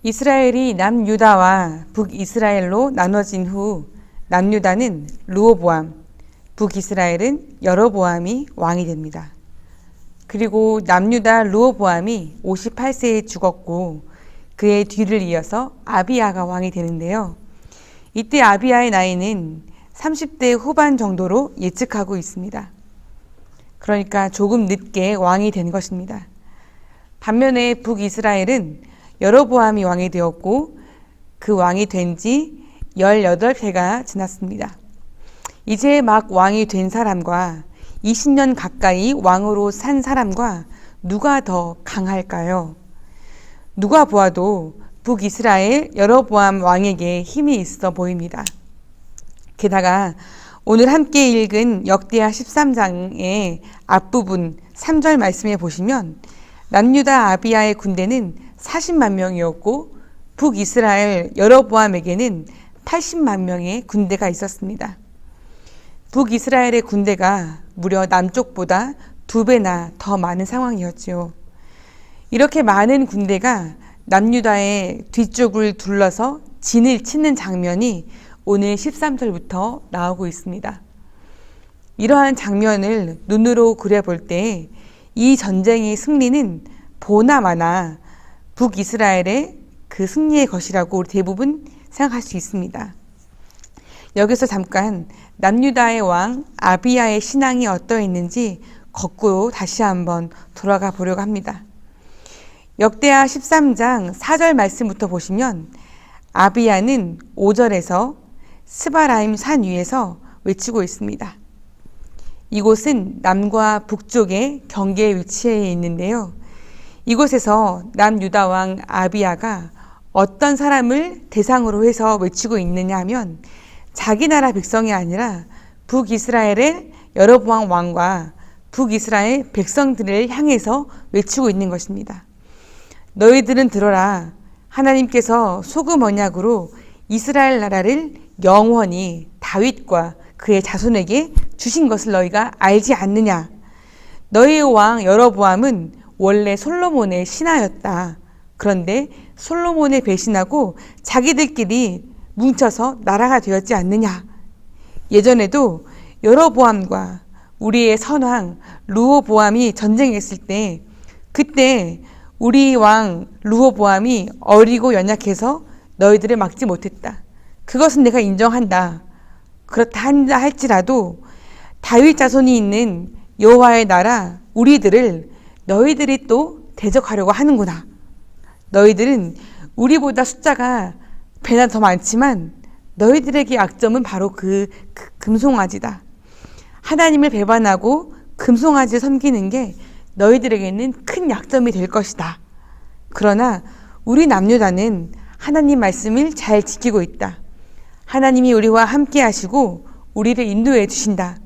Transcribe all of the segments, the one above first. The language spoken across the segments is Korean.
이스라엘이 남유다와 북이스라엘로 나눠진 후 남유다는 르호보암, 북이스라엘은 여로보암이 왕이 됩니다. 그리고 남유다 르호보암이 58세에 죽었고 그의 뒤를 이어서 아비야가 왕이 되는데요. 이때 아비야의 나이는 30대 후반 정도로 예측하고 있습니다. 그러니까 조금 늦게 왕이 된 것입니다. 반면에 북이스라엘은 여로보암이 왕이 되었고 그 왕이 된 지 18해가 지났습니다. 이제 막 왕이 된 사람과 20년 가까이 왕으로 산 사람과 누가 더 강할까요? 누가 보아도 북이스라엘 여로보암 왕에게 힘이 있어 보입니다. 게다가 오늘 함께 읽은 역대하 13장의 앞부분 3절 말씀에 보시면 남유다 아비야의 군대는 40만 명이었고 북이스라엘 여로보암에게는 80만 명의 군대가 있었습니다. 북이스라엘의 군대가 무려 남쪽보다 2배나 더 많은 상황이었지요. 이렇게 많은 군대가 남유다의 뒤쪽을 둘러서 진을 치는 장면이 오늘 13절부터 나오고 있습니다. 이러한 장면을 눈으로 그려볼 때 이 전쟁의 승리는 보나마나 북이스라엘의 그 승리의 것이라고 우리 대부분 생각할 수 있습니다. 여기서 잠깐 남유다의 왕 아비야의 신앙이 어떠했는지 거꾸로 다시 한번 돌아가 보려고 합니다. 역대하 13장 4절 말씀부터 보시면 아비야는 5절에서 스바라임 산 위에서 외치고 있습니다. 이곳은 남과 북쪽의 경계에 위치해 있는데요. 이곳에서 남유다 왕 아비야가 어떤 사람을 대상으로 해서 외치고 있느냐 하면 자기 나라 백성이 아니라 북이스라엘의 여로보암 왕과 북이스라엘 백성들을 향해서 외치고 있는 것입니다. 너희들은 들어라. 하나님께서 소금 언약으로 이스라엘 나라를 영원히 다윗과 그의 자손에게 주신 것을 너희가 알지 않느냐. 너희의 왕 여로보암은 원래 솔로몬의 신하였다. 그런데 솔로몬을 배신하고 자기들끼리 뭉쳐서 나라가 되었지 않느냐. 예전에도 여로보암과 우리의 선왕 르호보암이 전쟁했을 때 그때 우리 왕 르호보암이 어리고 연약해서 너희들을 막지 못했다. 그것은 내가 인정한다. 그렇다 한다 할지라도 다윗 자손이 있는 여호와의 나라 우리들을 너희들이 또 대적하려고 하는구나. 너희들은 우리보다 숫자가 배나 더 많지만 너희들에게 약점은 바로 그 금송아지다. 하나님을 배반하고 금송아지를 섬기는 게 너희들에게는 큰 약점이 될 것이다. 그러나 우리 남유다는 하나님 말씀을 잘 지키고 있다. 하나님이 우리와 함께 하시고 우리를 인도해 주신다.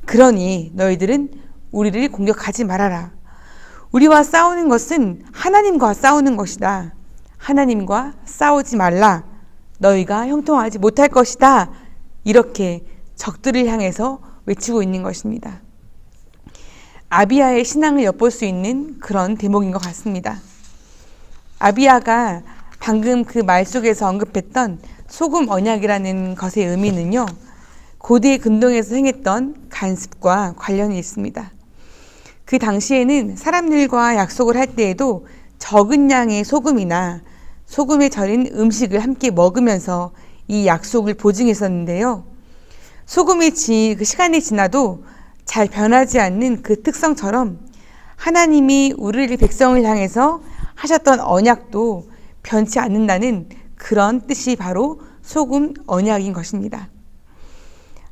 그러니 너희들은 우리를 공격하지 말아라. 우리와 싸우는 것은 하나님과 싸우는 것이다. 하나님과 싸우지 말라. 너희가 형통하지 못할 것이다. 이렇게 적들을 향해서 외치고 있는 것입니다. 아비야의 신앙을 엿볼 수 있는 그런 대목인 것 같습니다. 아비야가 방금 그 말 속에서 언급했던 소금 언약이라는 것의 의미는요, 고대 근동에서 행했던 간습과 관련이 있습니다. 그 당시에는 사람들과 약속을 할 때에도 적은 양의 소금이나 소금에 절인 음식을 함께 먹으면서 이 약속을 보증했었는데요. 소금이 그 시간이 지나도 잘 변하지 않는 그 특성처럼 하나님이 우리 백성을 향해서 하셨던 언약도 변치 않는다는 그런 뜻이 바로 소금 언약인 것입니다.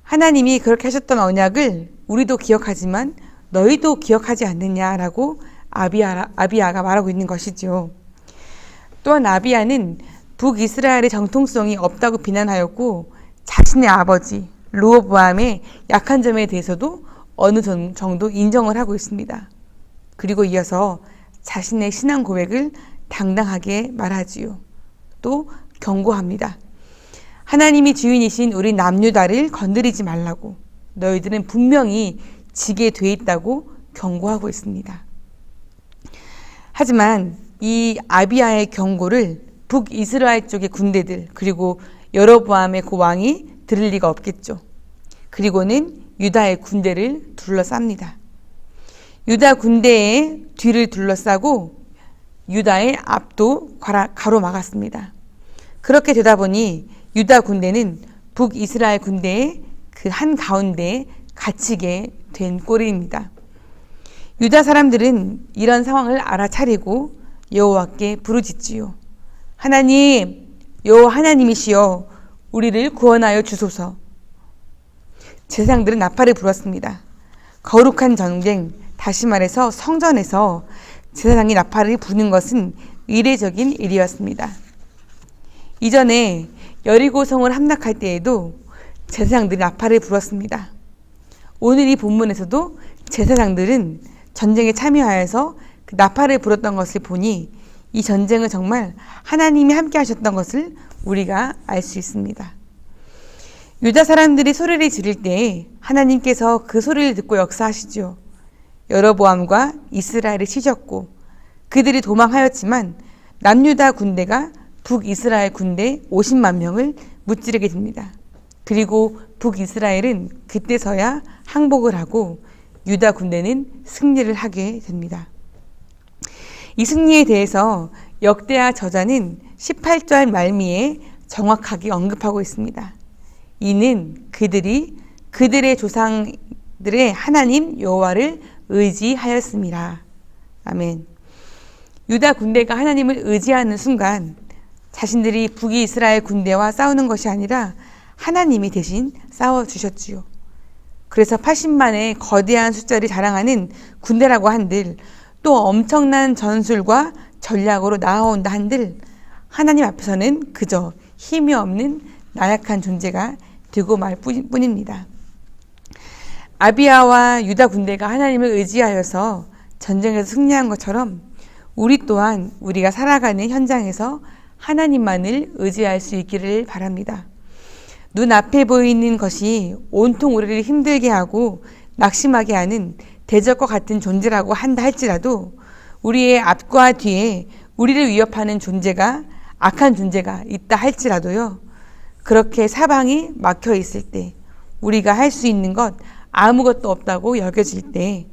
하나님이 그렇게 하셨던 언약을 우리도 기억하지만 너희도 기억하지 않느냐라고 아비야가 말하고 있는 것이죠. 또한 아비야는 북이스라엘의 정통성이 없다고 비난하였고 자신의 아버지 르호보암의 약한 점에 대해서도 어느 정도 인정을 하고 있습니다. 그리고 이어서 자신의 신앙 고백을 당당하게 말하지요. 또 경고합니다. 하나님이 주인이신 우리 남유다를 건드리지 말라고, 너희들은 분명히 지게 돼 있다고 경고하고 있습니다. 하지만 이 아비야의 경고를 북이스라엘 쪽의 군대들 그리고 여로보암의 그 왕이 들을 리가 없겠죠. 그리고는 유다의 군대를 둘러쌉니다. 유다 군대의 뒤를 둘러싸고 유다의 앞도 가로막았습니다. 그렇게 되다 보니 유다 군대는 북이스라엘 군대의 그 한가운데에 갇히게 된 꼴입니다. 유다 사람들은 이런 상황을 알아차리고 여호와께 부르짖지요. 하나님, 여호와 하나님이시여 우리를 구원하여 주소서. 제사장들은 나팔을 불었습니다. 거룩한 전쟁, 다시 말해서 성전에서 제사장이 나팔을 부는 것은 이례적인 일이었습니다. 이전에 여리고성을 함락할 때에도 제사장들이 나팔을 불었습니다. 오늘 이 본문에서도 제사장들은 전쟁에 참여하여서 그 나팔을 불었던 것을 보니 이 전쟁은 정말 하나님이 함께 하셨던 것을 우리가 알 수 있습니다. 유다 사람들이 소리를 지를 때 하나님께서 그 소리를 듣고 역사하시죠. 여로보암과 이스라엘을 치셨고 그들이 도망하였지만 남유다 군대가 북이스라엘 군대 50만 명을 무찌르게 됩니다. 그리고 북이스라엘은 그때서야 항복을 하고 유다 군대는 승리를 하게 됩니다. 이 승리에 대해서 역대하 저자는 18절 말미에 정확하게 언급하고 있습니다. 이는 그들이 그들의 조상들의 하나님 여호와를 의지하였습니다. 아멘. 유다 군대가 하나님을 의지하는 순간 자신들이 북이스라엘 군대와 싸우는 것이 아니라 하나님이 대신 싸워주셨지요. 그래서 80만의 거대한 숫자를 자랑하는 군대라고 한들 또 엄청난 전술과 전략으로 나아온다 한들 하나님 앞에서는 그저 힘이 없는 나약한 존재가 되고 말 뿐입니다. 아비야와 유다 군대가 하나님을 의지하여서 전쟁에서 승리한 것처럼 우리 또한 우리가 살아가는 현장에서 하나님만을 의지할 수 있기를 바랍니다. 눈앞에 보이는 것이 온통 우리를 힘들게 하고 낙심하게 하는 대적과 같은 존재라고 한다 할지라도 우리의 앞과 뒤에 우리를 위협하는 존재가 악한 존재가 있다 할지라도요. 그렇게 사방이 막혀 있을 때 우리가 할 수 있는 것 아무것도 없다고 여겨질 때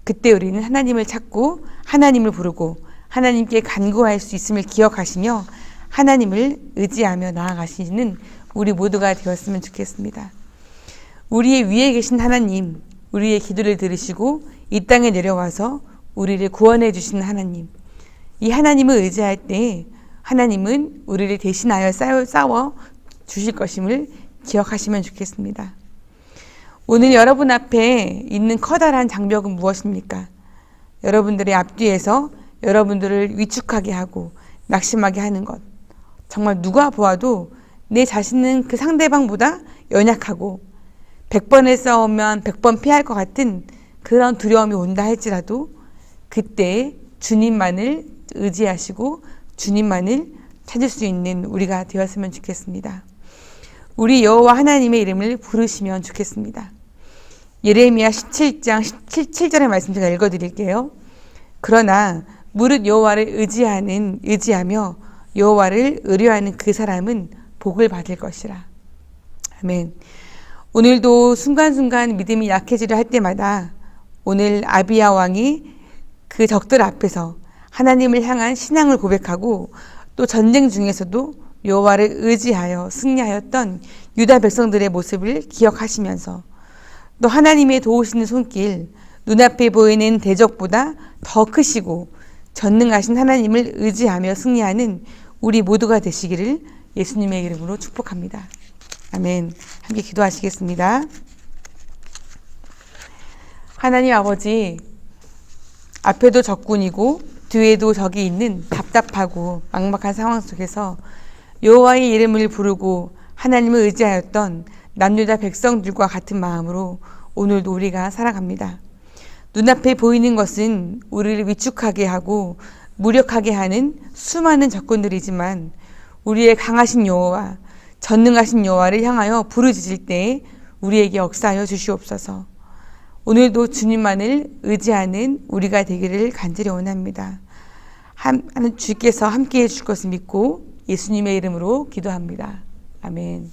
그때 우리는 하나님을 찾고 하나님을 부르고 하나님께 간구할 수 있음을 기억하시며 하나님을 의지하며 나아가시는 우리 모두가 되었으면 좋겠습니다. 우리의 위에 계신 하나님, 우리의 기도를 들으시고 이 땅에 내려와서 우리를 구원해 주시는 하나님, 이 하나님을 의지할 때 하나님은 우리를 대신하여 싸워 주실 것임을 기억하시면 좋겠습니다. 오늘 여러분 앞에 있는 커다란 장벽은 무엇입니까? 여러분들의 앞뒤에서 여러분들을 위축하게 하고 낙심하게 하는 것. 정말 누가 보아도 내 자신은 그 상대방보다 연약하고 100번을 싸우면 100번 피할 것 같은 그런 두려움이 온다 할지라도 그때 주님만을 의지하시고 주님만을 찾을 수 있는 우리가 되었으면 좋겠습니다. 우리 여호와 하나님의 이름을 부르시면 좋겠습니다. 예레미야 17장 17절의 말씀 제가 읽어드릴게요. 그러나 무릇 여호와를 의지하며 여호와를 의뢰하는 그 사람은 복을 받을 것이라. 아멘. 오늘도 순간순간 믿음이 약해지려 할 때마다 오늘 아비야 왕이 그 적들 앞에서 하나님을 향한 신앙을 고백하고 또 전쟁 중에서도 여호와를 의지하여 승리하였던 유다 백성들의 모습을 기억하시면서 또 하나님의 도우시는 손길, 눈앞에 보이는 대적보다 더 크시고 전능하신 하나님을 의지하며 승리하는 우리 모두가 되시기를 예수님의 이름으로 축복합니다. 아멘. 함께 기도하시겠습니다. 하나님 아버지, 앞에도 적군이고 뒤에도 적이 있는 답답하고 막막한 상황 속에서 여호와의 이름을 부르고 하나님을 의지하였던 남유다 백성들과 같은 마음으로 오늘도 우리가 살아갑니다. 눈앞에 보이는 것은 우리를 위축하게 하고 무력하게 하는 수많은 적군들이지만 우리의 강하신 여호와, 전능하신 여호와를 향하여 부르짖을 때에 우리에게 역사하여 주시옵소서. 오늘도 주님만을 의지하는 우리가 되기를 간절히 원합니다. 주께서 함께해 주실 것을 믿고 예수님의 이름으로 기도합니다. 아멘.